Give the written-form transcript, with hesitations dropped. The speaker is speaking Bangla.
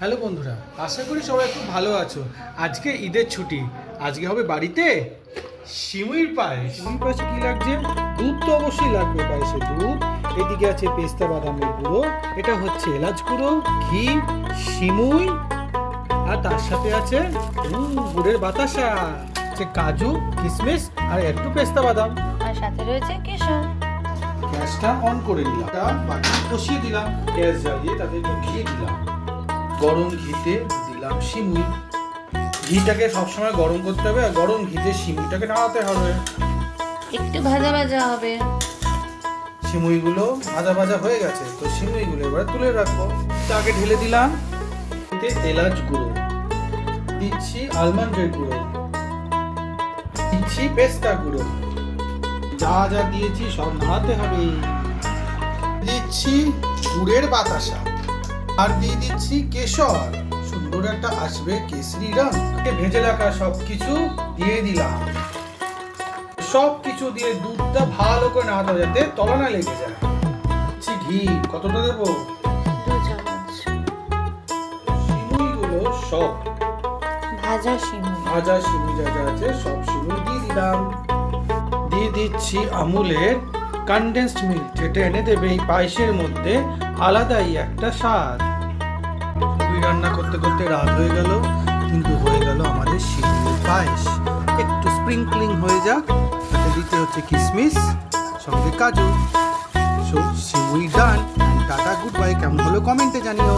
হ্যালো বন্ধুরা, আশা করি সবাই খুব ভালো আছো। আজকে ঈদের ছুটি, আজকে হবে বাড়িতে সিমুইর পায়েস। সিমুইর পায়েসে কি লাগছে? দুধ তো অবশ্যই লাগবে, পায়েসে দুধ। এদিকে আছে পেস্তা বাদামের গুঁড়ো, এটা হচ্ছে এলাচ গুঁড়ো, ঘি, সিমুই, আর তার সাথে আছে গুড়ের বাতাসা, আছে কাজু, কিশমিশ আর একটু পেস্তা বাদাম। আর সাথে রয়েছে কেশর। গ্যাসটা অন করে দিলাম, বাটি বসিয়ে দিলাম, গ্যাস জ্বালিয়ে তাতে একটু ঘি দিলাম। গরম ঘিতে দিলাম সিমুই। ঘিটাকে সবসময় গরম করতে হবে, আর গরম ঘিতে সিমুইটাকে নাড়াতে হবে। একটু ভাজা ভাজা হবে। সিমুইগুলো ভাজা ভাজা হয়ে গেছে, তো সিমুইগুলো এবার তুলে রাখবো। তাকে ঢেলে দিলাম। এতে এলাচ গুঁড়ো দিচ্ছি, আলমন্ডের গুঁড়ো দিচ্ছি, পেস্তা গুঁড়ো, যা যা দিয়েছি সব নাড়াতে হবে। দিচ্ছি গুড়ের বাতাসা, আর দিয়ে দিচ্ছি কেশর, সুন্দর একটা আসবে কেশরি রং। ভেজে রাখা সবকিছু দিয়ে দিলাম। সবকিছু দিয়ে দুধটা ভালো করে নাড়াতে হবে যাতে তলা না লেগে যায়। দিচ্ছি ঘি, কতটা দেবো? 2 চামচ। সিমুইগুলো সব ভাজা সিমুই। ভাজা সিমুই যা যা আছে সব সিমুই দিয়ে দিলাম। দিয়ে দিচ্ছি আমুলের কনডেন্সড মিল্ক, যেটা এনে দেবে এই পায়েসের মধ্যে আলাদাই একটা স্বাদ। সিমুই রান্না করতে করতে রাত হয়ে গেল, কিন্তু হয়ে গেল আমাদের সিমুইয়ের পায়েস। একটু স্প্রিঙ্কলিং হয়ে যাক, তাতে দিতে হচ্ছে কিশমিশ, সঙ্গে কাজু। সো সিমুই ডান। Tata, goodbye. কেমন হলো কমেন্টে জানিও।